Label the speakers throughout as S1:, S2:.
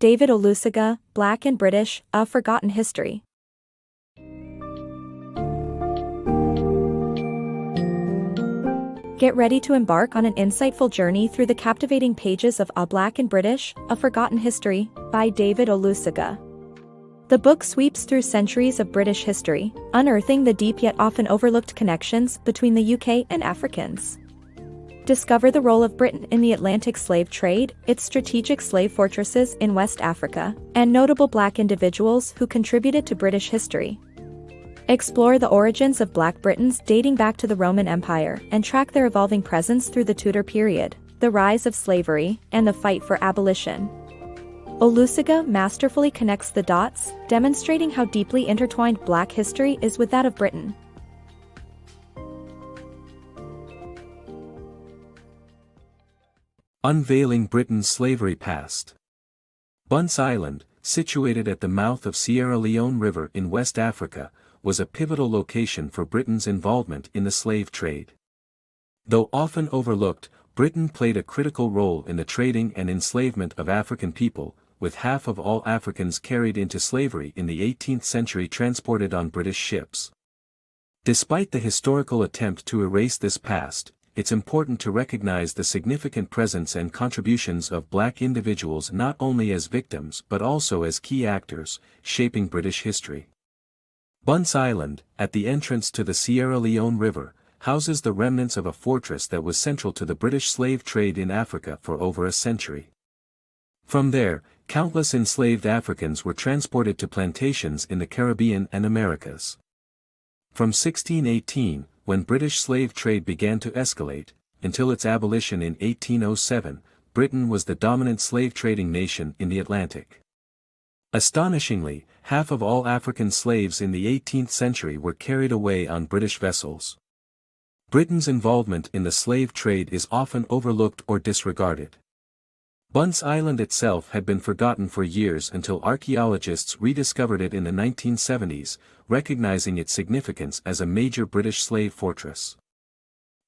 S1: David Olusoga, Black and British, A Forgotten History. Get ready to embark on an insightful journey through the captivating pages of A Black and British, A Forgotten History, by David Olusoga. The book sweeps through centuries of British history, unearthing the deep yet often overlooked connections between the UK and Africans. Discover the role of Britain in the Atlantic slave trade, its strategic slave fortresses in West Africa, and notable Black individuals who contributed to British history. Explore the origins of Black Britons dating back to the Roman Empire and track their evolving presence through the Tudor period, the rise of slavery, and the fight for abolition. Olusoga masterfully connects the dots, demonstrating how deeply intertwined Black history is with that of Britain.
S2: Unveiling Britain's Slavery Past. Bunce Island, situated at the mouth of Sierra Leone River in West Africa, was a pivotal location for Britain's involvement in the slave trade. Though often overlooked, Britain played a critical role in the trading and enslavement of African people, with half of all Africans carried into slavery in the 18th century transported on British ships. Despite the historical attempt to erase this past, it's important to recognize the significant presence and contributions of Black individuals not only as victims but also as key actors, shaping British history. Bunce Island, at the entrance to the Sierra Leone River, houses the remnants of a fortress that was central to the British slave trade in Africa for over a century. From there, countless enslaved Africans were transported to plantations in the Caribbean and Americas. From 1618, when British slave trade began to escalate, until its abolition in 1807, Britain was the dominant slave-trading nation in the Atlantic. Astonishingly, half of all African slaves in the 18th century were carried away on British vessels. Britain's involvement in the slave trade is often overlooked or disregarded. Bunce Island itself had been forgotten for years until archaeologists rediscovered it in the 1970s, recognizing its significance as a major British slave fortress.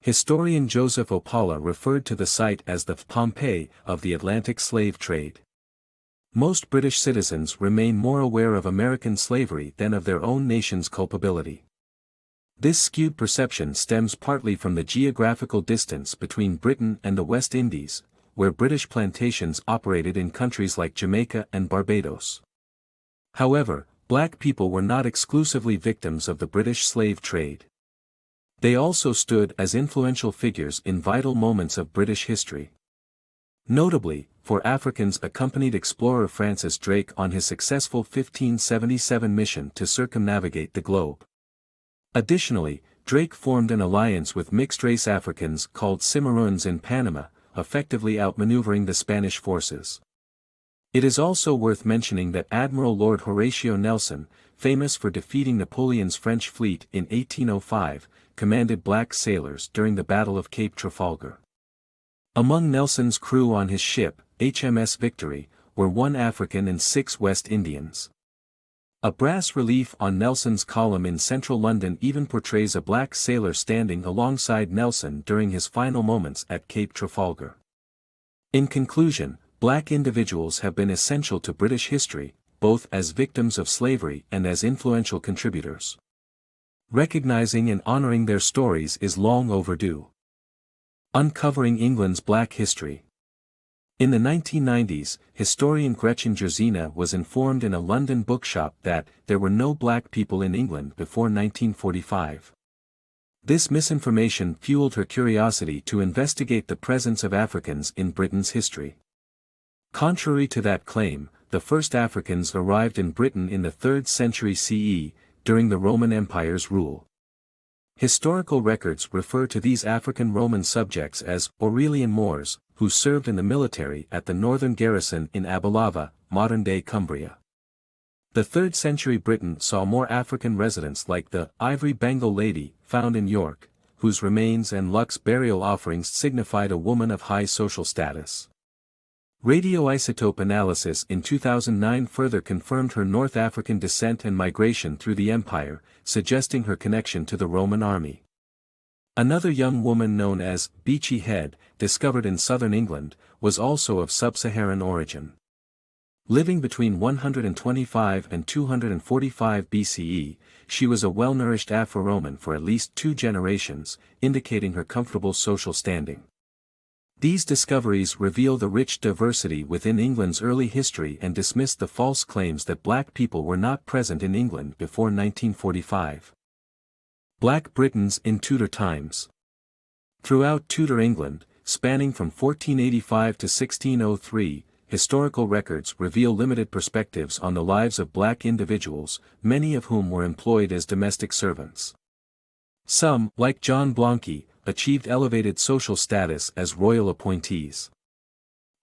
S2: Historian Joseph Opala referred to the site as the Pompeii of the Atlantic slave trade. Most British citizens remain more aware of American slavery than of their own nation's culpability. This skewed perception stems partly from the geographical distance between Britain and the West Indies, where British plantations operated in countries like Jamaica and Barbados. However, Black people were not exclusively victims of the British slave trade. They also stood as influential figures in vital moments of British history. Notably, for Africans accompanied explorer Francis Drake on his successful 1577 mission to circumnavigate the globe. Additionally, Drake formed an alliance with mixed-race Africans called Cimarrones in Panama, effectively outmaneuvering the Spanish forces. It is also worth mentioning that Admiral Lord Horatio Nelson, famous for defeating Napoleon's French fleet in 1805, commanded Black sailors during the Battle of Cape Trafalgar. Among Nelson's crew on his ship, HMS Victory, were 1 African and 6 West Indians. A brass relief on Nelson's column in central London even portrays a Black sailor standing alongside Nelson during his final moments at Cape Trafalgar. In conclusion, Black individuals have been essential to British history, both as victims of slavery and as influential contributors. Recognizing and honoring their stories is long overdue. Uncovering England's Black History. In the 1990s, historian Gretchen Jerzina was informed in a London bookshop that there were no Black people in England before 1945. This misinformation fueled her curiosity to investigate the presence of Africans in Britain's history. Contrary to that claim, the first Africans arrived in Britain in the 3rd century CE, during the Roman Empire's rule. Historical records refer to these African Roman subjects as Aurelian Moors, who served in the military at the northern garrison in Abilava, modern-day Cumbria. The 3rd century Britain saw more African residents like the Ivory Bengal Lady, found in York, whose remains and luxe burial offerings signified a woman of high social status. Radioisotope analysis in 2009 further confirmed her North African descent and migration through the empire, suggesting her connection to the Roman army. Another young woman known as Beachy Head, discovered in southern England, was also of sub-Saharan origin. Living between 125 and 245 BCE, she was a well-nourished Afro-Roman for at least 2 generations, indicating her comfortable social standing. These discoveries reveal the rich diversity within England's early history and dismiss the false claims that black people were not present in England before 1945. Black Britons in Tudor times. Throughout Tudor England, spanning from 1485 to 1603, historical records reveal limited perspectives on the lives of black individuals, many of whom were employed as domestic servants. Some, like John Blanqui, achieved elevated social status as royal appointees.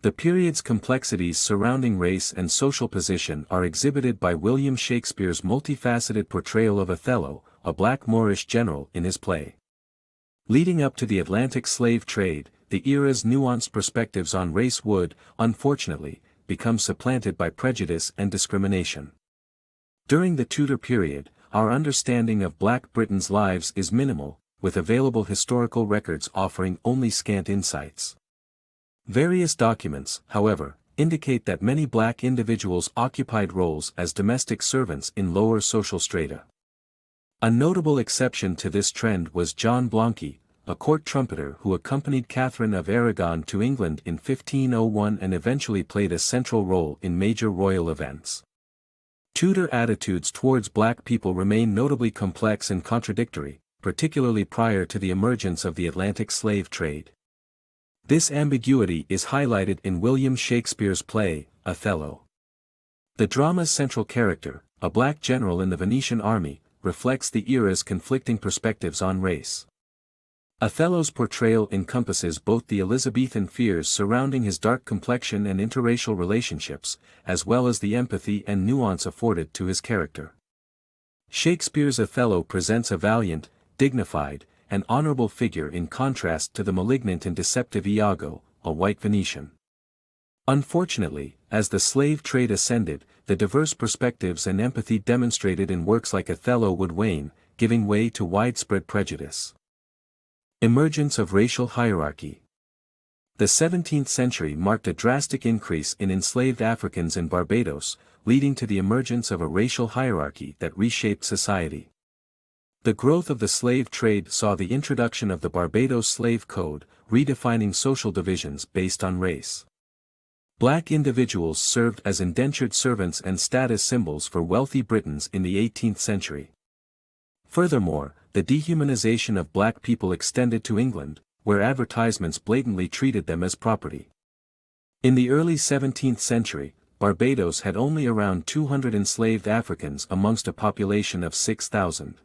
S2: The period's complexities surrounding race and social position are exhibited by William Shakespeare's multifaceted portrayal of Othello, a black Moorish general in his play. Leading up to the Atlantic slave trade, the era's nuanced perspectives on race would, unfortunately, become supplanted by prejudice and discrimination. During the Tudor period, our understanding of Black Britons' lives is minimal, with available historical records offering only scant insights. Various documents, however, indicate that many black individuals occupied roles as domestic servants in lower social strata. A notable exception to this trend was John Blanqui, a court trumpeter who accompanied Catherine of Aragon to England in 1501 and eventually played a central role in major royal events. Tudor attitudes towards black people remain notably complex and contradictory, particularly prior to the emergence of the Atlantic slave trade. This ambiguity is highlighted in William Shakespeare's play, Othello. The drama's central character, a black general in the Venetian army, reflects the era's conflicting perspectives on race. Othello's portrayal encompasses both the Elizabethan fears surrounding his dark complexion and interracial relationships, as well as the empathy and nuance afforded to his character. Shakespeare's Othello presents a valiant, dignified, and honorable figure in contrast to the malignant and deceptive Iago, a white Venetian. Unfortunately, as the slave trade ascended, the diverse perspectives and empathy demonstrated in works like Othello would wane, giving way to widespread prejudice. Emergence of racial hierarchy. The 17th century marked a drastic increase in enslaved Africans in Barbados, leading to the emergence of a racial hierarchy that reshaped society. The growth of the slave trade saw the introduction of the Barbados Slave Code, redefining social divisions based on race. Black individuals served as indentured servants and status symbols for wealthy Britons in the 18th century. Furthermore, the dehumanization of black people extended to England, where advertisements blatantly treated them as property. In the early 17th century, Barbados had only around 200 enslaved Africans amongst a population of 6,000.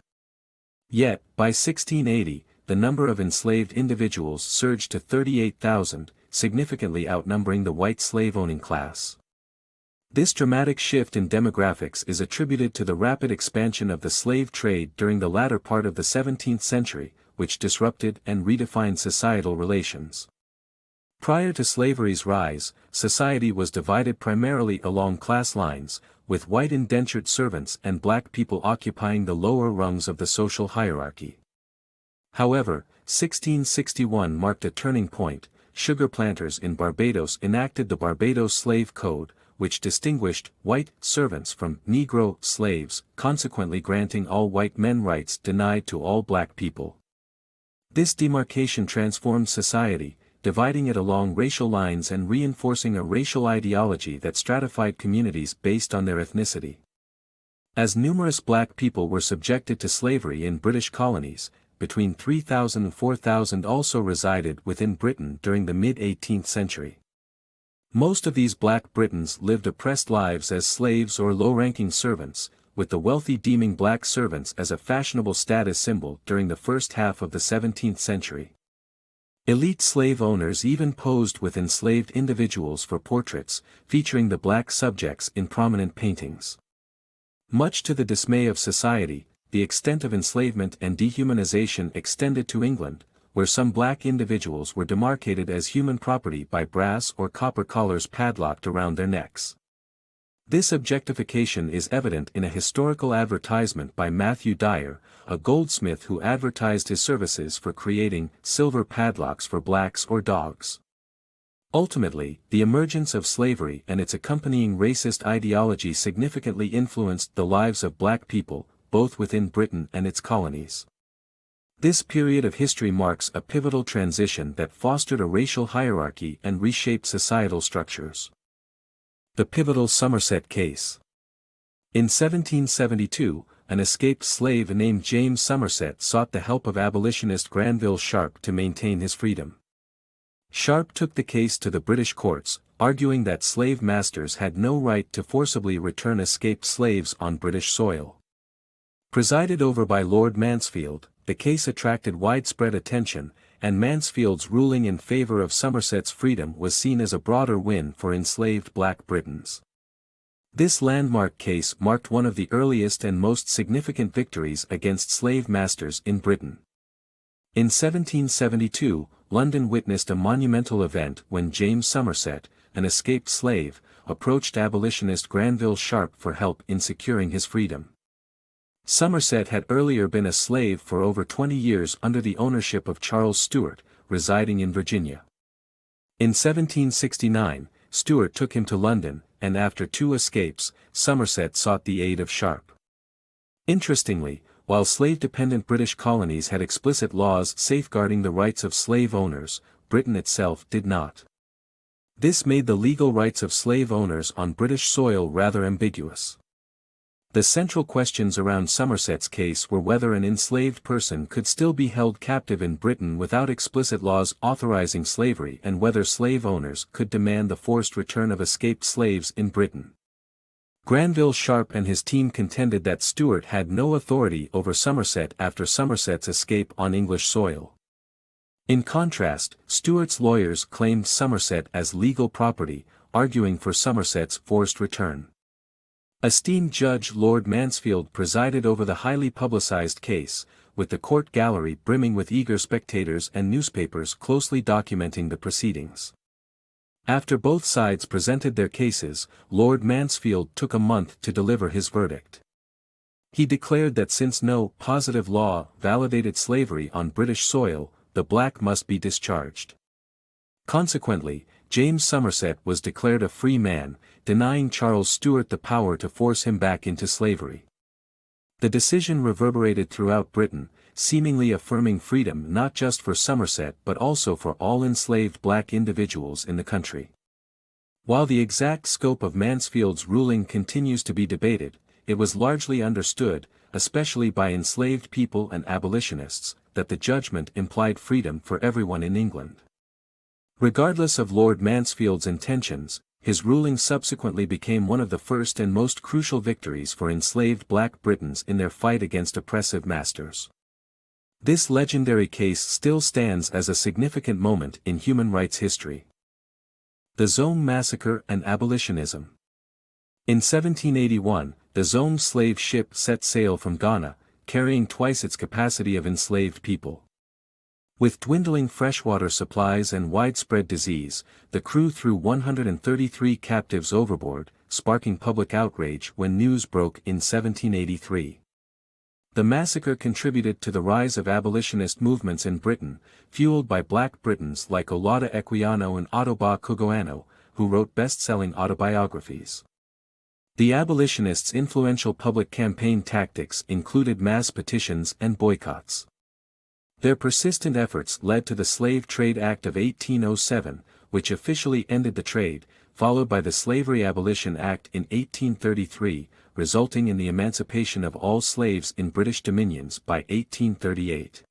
S2: Yet, by 1680, the number of enslaved individuals surged to 38,000, significantly outnumbering the white slave-owning class. This dramatic shift in demographics is attributed to the rapid expansion of the slave trade during the latter part of the 17th century, which disrupted and redefined societal relations. Prior to slavery's rise, society was divided primarily along class lines, with white indentured servants and black people occupying the lower rungs of the social hierarchy. However, 1661 marked a turning point. Sugar planters in Barbados enacted the Barbados Slave Code, which distinguished white servants from Negro slaves, consequently granting all white men rights denied to all black people. This demarcation transformed society, dividing it along racial lines and reinforcing a racial ideology that stratified communities based on their ethnicity. As numerous black people were subjected to slavery in British colonies, between 3,000 and 4,000 also resided within Britain during the mid-18th century. Most of these Black Britons lived oppressed lives as slaves or low-ranking servants, with the wealthy deeming black servants as a fashionable status symbol during the first half of the 17th century. Elite slave owners even posed with enslaved individuals for portraits, featuring the black subjects in prominent paintings. Much to the dismay of society, the extent of enslavement and dehumanization extended to England, where some black individuals were demarcated as human property by brass or copper collars padlocked around their necks. This objectification is evident in a historical advertisement by Matthew Dyer, a goldsmith who advertised his services for creating silver padlocks for blacks or dogs. Ultimately, the emergence of slavery and its accompanying racist ideology significantly influenced the lives of black people, both within Britain and its colonies. This period of history marks a pivotal transition that fostered a racial hierarchy and reshaped societal structures. The pivotal Somerset case. In 1772, an escaped slave named James Somerset sought the help of abolitionist Granville Sharp to maintain his freedom. Sharp took the case to the British courts, arguing that slave masters had no right to forcibly return escaped slaves on British soil. Presided over by Lord Mansfield, the case attracted widespread attention, and Mansfield's ruling in favor of Somerset's freedom was seen as a broader win for enslaved Black Britons. This landmark case marked one of the earliest and most significant victories against slave masters in Britain. In 1772, London witnessed a monumental event when James Somerset, an escaped slave, approached abolitionist Granville Sharp for help in securing his freedom. Somerset had earlier been a slave for over 20 years under the ownership of Charles Stuart, residing in Virginia. In 1769, Stuart took him to London, and after 2 escapes, Somerset sought the aid of Sharp. Interestingly, while slave-dependent British colonies had explicit laws safeguarding the rights of slave owners, Britain itself did not. This made the legal rights of slave owners on British soil rather ambiguous. The central questions around Somerset's case were whether an enslaved person could still be held captive in Britain without explicit laws authorizing slavery and whether slave owners could demand the forced return of escaped slaves in Britain. Granville Sharp and his team contended that Stuart had no authority over Somerset after Somerset's escape on English soil. In contrast, Stuart's lawyers claimed Somerset as legal property, arguing for Somerset's forced return. Esteemed Judge Lord Mansfield presided over the highly publicized case, with the court gallery brimming with eager spectators and newspapers closely documenting the proceedings. After both sides presented their cases, Lord Mansfield took a month to deliver his verdict. He declared that since no positive law validated slavery on British soil, the black must be discharged. Consequently, James Somerset was declared a free man, denying Charles Stuart the power to force him back into slavery. The decision reverberated throughout Britain, seemingly affirming freedom not just for Somerset but also for all enslaved black individuals in the country. While the exact scope of Mansfield's ruling continues to be debated, it was largely understood, especially by enslaved people and abolitionists, that the judgment implied freedom for everyone in England. Regardless of Lord Mansfield's intentions, his ruling subsequently became one of the first and most crucial victories for enslaved Black Britons in their fight against oppressive masters. This legendary case still stands as a significant moment in human rights history. The Zong Massacre and Abolitionism. In 1781, the Zong slave ship set sail from Ghana, carrying twice its capacity of enslaved people. With dwindling freshwater supplies and widespread disease, the crew threw 133 captives overboard, sparking public outrage when news broke in 1783. The massacre contributed to the rise of abolitionist movements in Britain, fueled by Black Britons like Olaudah Equiano and Ottobah Cugoano, who wrote best-selling autobiographies. The abolitionists' influential public campaign tactics included mass petitions and boycotts. Their persistent efforts led to the Slave Trade Act of 1807, which officially ended the trade, followed by the Slavery Abolition Act in 1833, resulting in the emancipation of all slaves in British dominions by 1838.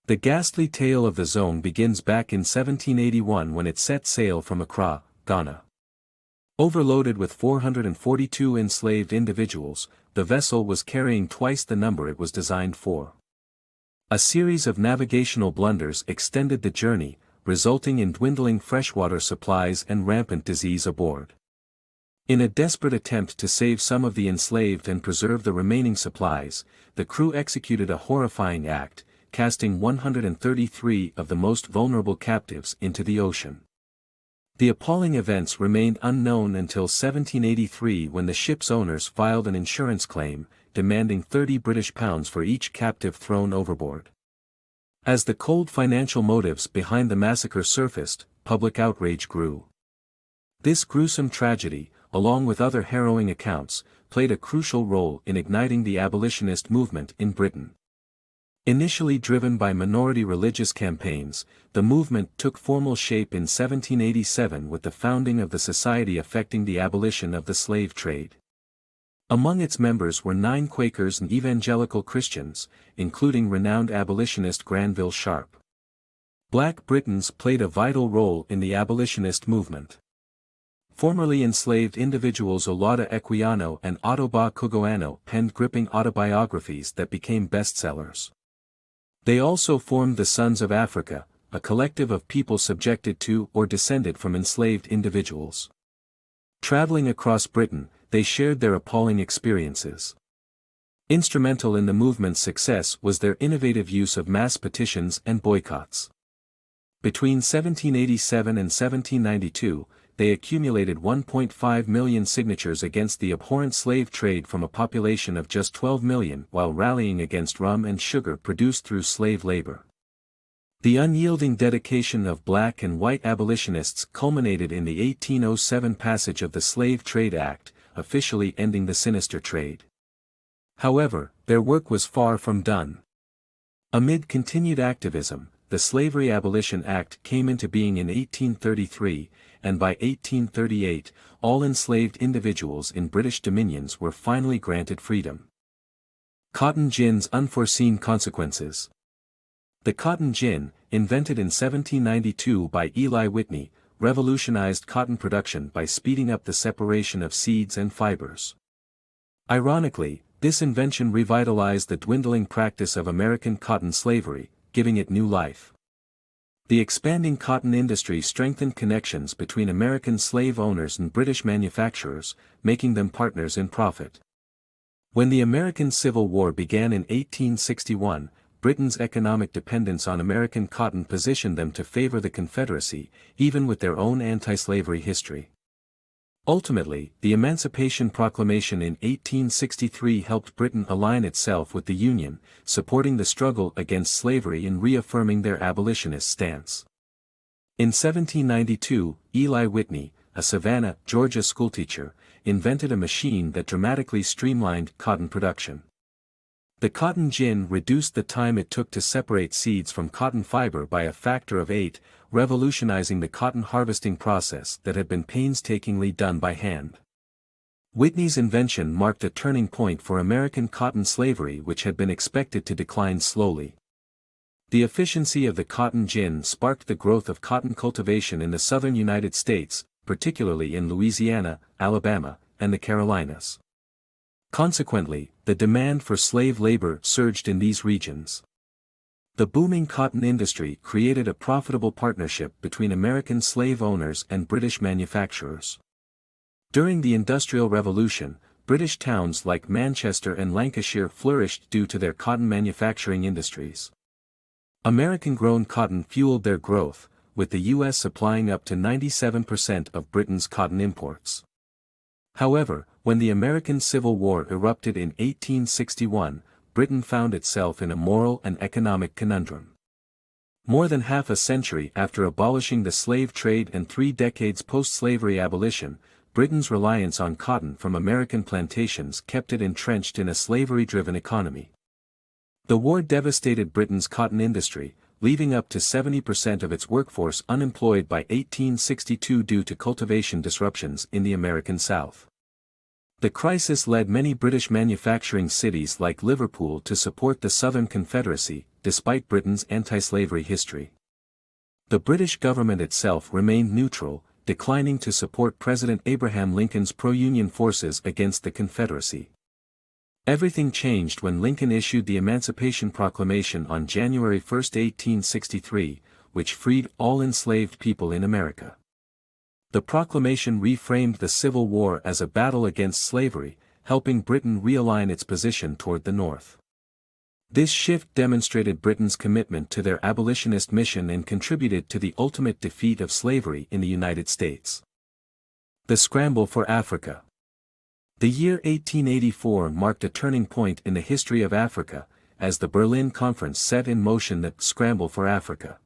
S2: The ghastly tale of the Zong begins back in 1781 when it set sail from Accra, Ghana. Overloaded with 442 enslaved individuals, the vessel was carrying twice the number it was designed for. A series of navigational blunders extended the journey, resulting in dwindling freshwater supplies and rampant disease aboard. In a desperate attempt to save some of the enslaved and preserve the remaining supplies, the crew executed a horrifying act, casting 133 of the most vulnerable captives into the ocean. The appalling events remained unknown until 1783 when the ship's owners filed an insurance claim, demanding £30 for each captive thrown overboard. As the cold financial motives behind the massacre surfaced, public outrage grew. This gruesome tragedy, along with other harrowing accounts, played a crucial role in igniting the abolitionist movement in Britain. Initially driven by minority religious campaigns, the movement took formal shape in 1787 with the founding of the Society Affecting the Abolition of the Slave Trade. Among its members were 9 Quakers and evangelical Christians, including renowned abolitionist Granville Sharp. Black Britons played a vital role in the abolitionist movement. Formerly enslaved individuals Olaudah Equiano and Ottobah Cugoano penned gripping autobiographies that became bestsellers. They also formed the Sons of Africa, a collective of people subjected to or descended from enslaved individuals. Traveling across Britain, they shared their appalling experiences. Instrumental in the movement's success was their innovative use of mass petitions and boycotts. Between 1787 and 1792, they accumulated 1.5 million signatures against the abhorrent slave trade from a population of just 12 million while rallying against rum and sugar produced through slave labor. The unyielding dedication of black and white abolitionists culminated in the 1807 passage of the Slave Trade Act, officially ending the sinister trade. However, their work was far from done. Amid continued activism, the Slavery Abolition Act came into being in 1833, and by 1838, all enslaved individuals in British dominions were finally granted freedom. Cotton gin's unforeseen consequences. The cotton gin, invented in 1792 by Eli Whitney, revolutionized cotton production by speeding up the separation of seeds and fibers. Ironically, this invention revitalized the dwindling practice of American cotton slavery, giving it new life. The expanding cotton industry strengthened connections between American slave owners and British manufacturers, making them partners in profit. When the American Civil War began in 1861, Britain's economic dependence on American cotton positioned them to favor the Confederacy, even with their own anti-slavery history. Ultimately, the Emancipation Proclamation in 1863 helped Britain align itself with the Union, supporting the struggle against slavery and reaffirming their abolitionist stance. In 1792, Eli Whitney, a Savannah, Georgia schoolteacher, invented a machine that dramatically streamlined cotton production. The cotton gin reduced the time it took to separate seeds from cotton fiber by a factor of 8, revolutionizing the cotton harvesting process that had been painstakingly done by hand. Whitney's invention marked a turning point for American cotton slavery, which had been expected to decline slowly. The efficiency of the cotton gin sparked the growth of cotton cultivation in the southern United States, particularly in Louisiana, Alabama, and the Carolinas. Consequently, the demand for slave labor surged in these regions. The booming cotton industry created a profitable partnership between American slave owners and British manufacturers. During the Industrial Revolution, British towns like Manchester and Lancashire flourished due to their cotton manufacturing industries. American-grown cotton fueled their growth, with the U.S. supplying up to 97% of Britain's cotton imports. However, when the American Civil War erupted in 1861, Britain found itself in a moral and economic conundrum. More than half a century after abolishing the slave trade and 3 decades post-slavery abolition, Britain's reliance on cotton from American plantations kept it entrenched in a slavery-driven economy. The war devastated Britain's cotton industry, leaving up to 70% of its workforce unemployed by 1862 due to cultivation disruptions in the American South. The crisis led many British manufacturing cities like Liverpool to support the Southern Confederacy, despite Britain's anti-slavery history. The British government itself remained neutral, declining to support President Abraham Lincoln's pro-Union forces against the Confederacy. Everything changed when Lincoln issued the Emancipation Proclamation on January 1, 1863, which freed all enslaved people in America. The proclamation reframed the Civil War as a battle against slavery, helping Britain realign its position toward the North. This shift demonstrated Britain's commitment to their abolitionist mission and contributed to the ultimate defeat of slavery in the United States. The Scramble for Africa. The year 1884 marked a turning point in the history of Africa, as the Berlin Conference set in motion the Scramble for Africa.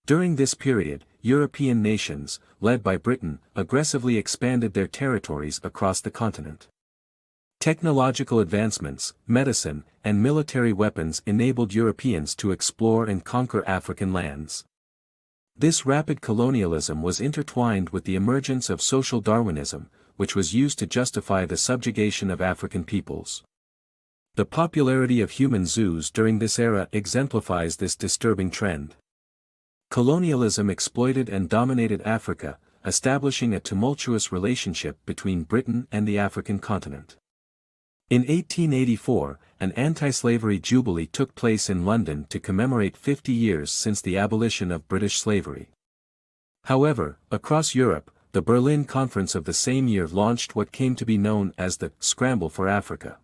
S2: During this period, European nations, led by Britain, aggressively expanded their territories across the continent. Technological advancements, medicine, and military weapons enabled Europeans to explore and conquer African lands. This rapid colonialism was intertwined with the emergence of social Darwinism, which was used to justify the subjugation of African peoples. The popularity of human zoos during this era exemplifies this disturbing trend. Colonialism exploited and dominated Africa, establishing a tumultuous relationship between Britain and the African continent. In 1884, an anti-slavery jubilee took place in London to commemorate 50 years since the abolition of British slavery. However, across Europe, the Berlin Conference of the same year launched what came to be known as the Scramble for Africa.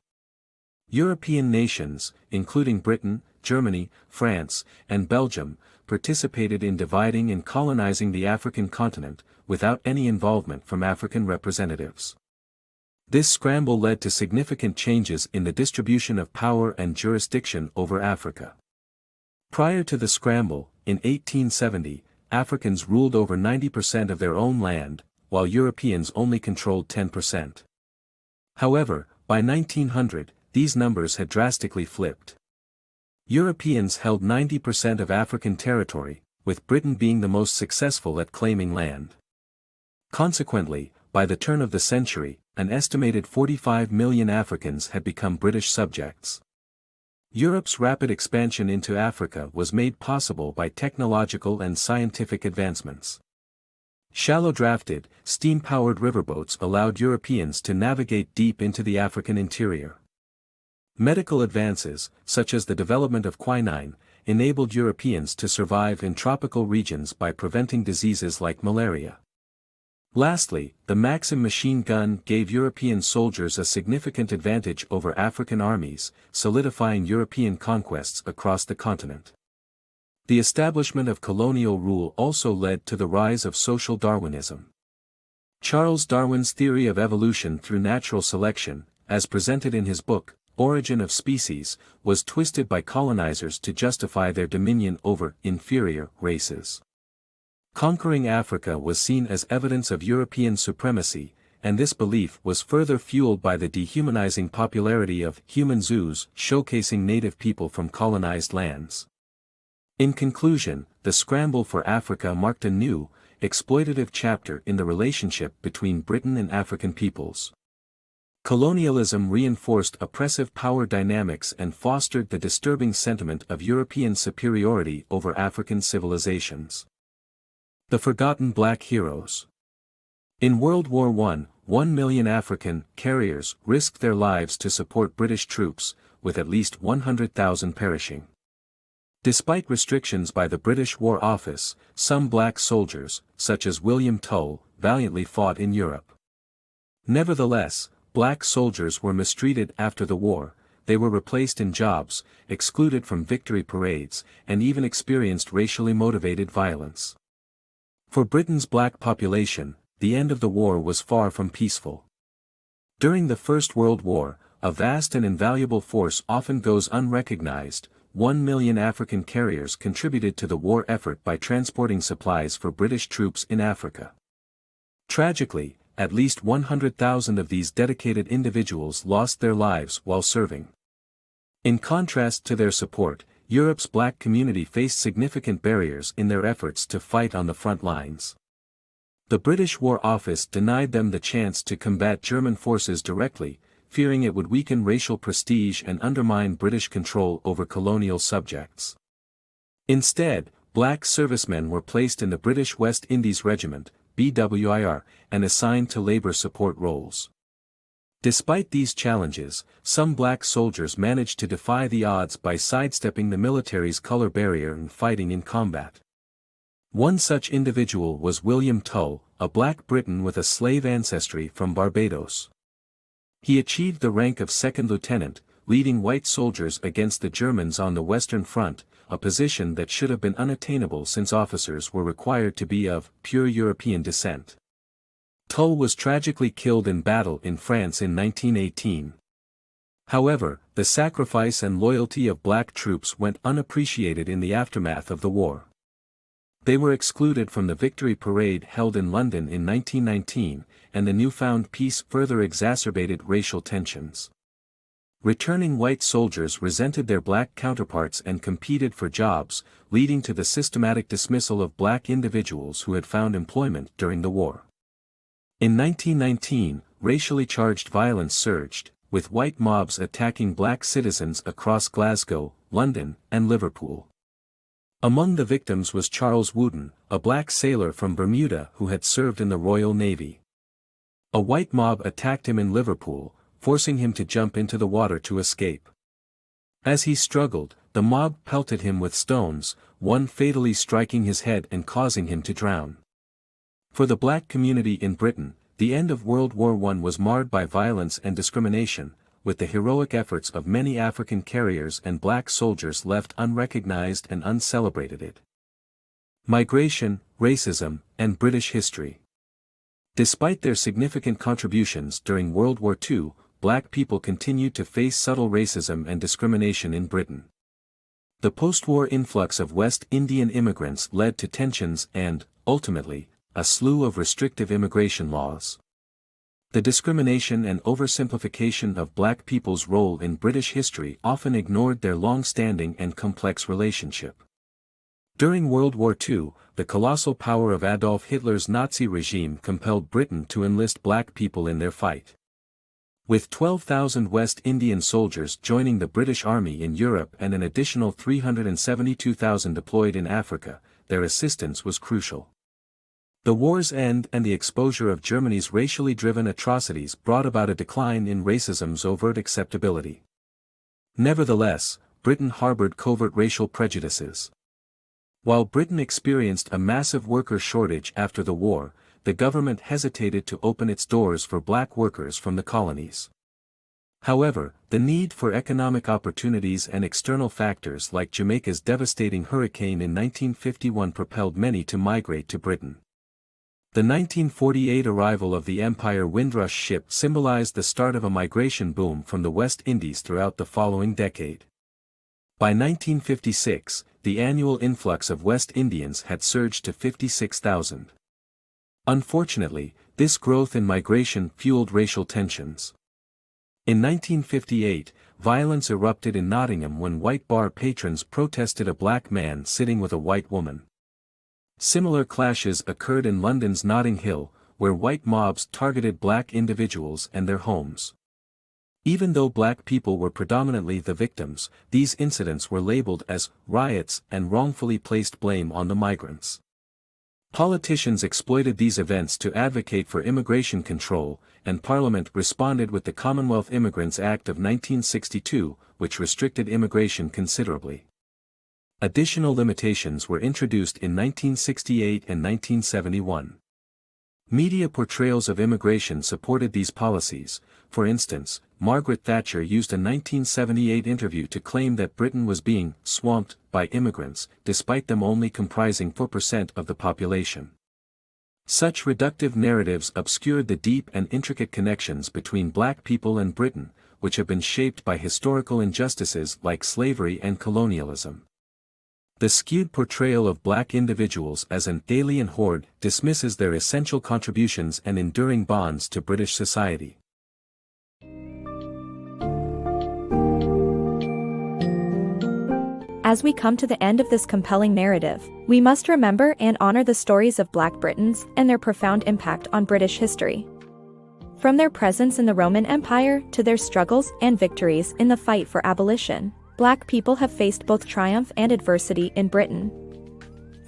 S2: European nations, including Britain, Germany, France, and Belgium, participated in dividing and colonizing the African continent, without any involvement from African representatives. This scramble led to significant changes in the distribution of power and jurisdiction over Africa. Prior to the scramble, in 1870, Africans ruled over 90% of their own land, while Europeans only controlled 10%. However, by 1900, these numbers had drastically flipped. Europeans held 90% of African territory, with Britain being the most successful at claiming land. Consequently, by the turn of the century, an estimated 45 million Africans had become British subjects. Europe's rapid expansion into Africa was made possible by technological and scientific advancements. Shallow-drafted, steam-powered riverboats allowed Europeans to navigate deep into the African interior. Medical advances, such as the development of quinine, enabled Europeans to survive in tropical regions by preventing diseases like malaria. Lastly, the Maxim machine gun gave European soldiers a significant advantage over African armies, solidifying European conquests across the continent. The establishment of colonial rule also led to the rise of social Darwinism. Charles Darwin's theory of evolution through natural selection, as presented in his book, Origin of Species, was twisted by colonizers to justify their dominion over inferior races. Conquering Africa was seen as evidence of European supremacy, and this belief was further fueled by the dehumanizing popularity of human zoos showcasing native people from colonized lands. In conclusion, the Scramble for Africa marked a new, exploitative chapter in the relationship between Britain and African peoples. Colonialism reinforced oppressive power dynamics and fostered the disturbing sentiment of European superiority over African civilizations. The Forgotten Black Heroes. In World War I, 1 million African carriers risked their lives to support British troops, with at least 100,000 perishing. Despite restrictions by the British War Office, some black soldiers, such as William Tull, valiantly fought in Europe. Nevertheless, black soldiers were mistreated after the war, they were replaced in jobs, excluded from victory parades, and even experienced racially motivated violence. For Britain's black population, the end of the war was far from peaceful. During the First World War, a vast and invaluable force often goes unrecognized. 1 million African carriers contributed to the war effort by transporting supplies for British troops in Africa. Tragically, at least 100,000 of these dedicated individuals lost their lives while serving. In contrast to their support, Europe's black community faced significant barriers in their efforts to fight on the front lines. The British War Office denied them the chance to combat German forces directly, fearing it would weaken racial prestige and undermine British control over colonial subjects. Instead, black servicemen were placed in the British West Indies Regiment, BWIR, and assigned to labor support roles. Despite these challenges, some black soldiers managed to defy the odds by sidestepping the military's color barrier and fighting in combat. One such individual was William Tull, a Black Briton with a slave ancestry from Barbados. He achieved the rank of second lieutenant, leading white soldiers against the Germans on the Western Front, a position that should have been unattainable since officers were required to be of pure European descent. Tull was tragically killed in battle in France in 1918. However, the sacrifice and loyalty of black troops went unappreciated in the aftermath of the war. They were excluded from the Victory Parade held in London in 1919, and the newfound peace further exacerbated racial tensions. Returning white soldiers resented their black counterparts and competed for jobs, leading to the systematic dismissal of black individuals who had found employment during the war. In 1919, racially charged violence surged, with white mobs attacking black citizens across Glasgow, London, and Liverpool. Among the victims was Charles Wooten, a black sailor from Bermuda who had served in the Royal Navy. A white mob attacked him in Liverpool, forcing him to jump into the water to escape. As he struggled, the mob pelted him with stones, one fatally striking his head and causing him to drown. For the black community in Britain, the end of World War I was marred by violence and discrimination, with the heroic efforts of many African carriers and black soldiers left unrecognized and uncelebrated. Migration, racism, and British history. Despite their significant contributions during World War II, black people continued to face subtle racism and discrimination in Britain. The post-war influx of West Indian immigrants led to tensions and, ultimately, a slew of restrictive immigration laws. The discrimination and oversimplification of black people's role in British history often ignored their long-standing and complex relationship. During World War II, the colossal power of Adolf Hitler's Nazi regime compelled Britain to enlist black people in their fight. With 12,000 West Indian soldiers joining the British Army in Europe and an additional 372,000 deployed in Africa, their assistance was crucial. The war's end and the exposure of Germany's racially driven atrocities brought about a decline in racism's overt acceptability. Nevertheless, Britain harbored covert racial prejudices. While Britain experienced a massive worker shortage after the war, the government hesitated to open its doors for black workers from the colonies. However, the need for economic opportunities and external factors like Jamaica's devastating hurricane in 1951 propelled many to migrate to Britain. The 1948 arrival of the Empire Windrush ship symbolized the start of a migration boom from the West Indies throughout the following decade. By 1956, the annual influx of West Indians had surged to 56,000. Unfortunately, this growth in migration fueled racial tensions. In 1958, violence erupted in Nottingham when white bar patrons protested a black man sitting with a white woman. Similar clashes occurred in London's Notting Hill, where white mobs targeted black individuals and their homes. Even though black people were predominantly the victims, these incidents were labeled as riots and wrongfully placed blame on the migrants. Politicians exploited these events to advocate for immigration control, and Parliament responded with the Commonwealth Immigrants Act of 1962, which restricted immigration considerably. Additional limitations were introduced in 1968 and 1971. Media portrayals of immigration supported these policies. For instance, Margaret Thatcher used a 1978 interview to claim that Britain was being swamped by immigrants, despite them only comprising 4% of the population. Such reductive narratives obscured the deep and intricate connections between black people and Britain, which have been shaped by historical injustices like slavery and colonialism. The skewed portrayal of black individuals as an alien horde dismisses their essential contributions and enduring bonds to British society.
S1: As we come to the end of this compelling narrative, we must remember and honor the stories of Black Britons and their profound impact on British history. From their presence in the Roman Empire to their struggles and victories in the fight for abolition, Black people have faced both triumph and adversity in Britain.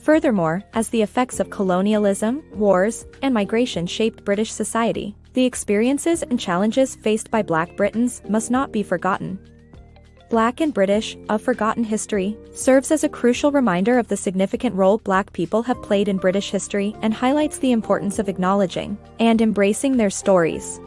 S1: Furthermore, as the effects of colonialism, wars, and migration shaped British society, the experiences and challenges faced by Black Britons must not be forgotten. Black and British, A Forgotten History, serves as a crucial reminder of the significant role Black people have played in British history and highlights the importance of acknowledging and embracing their stories.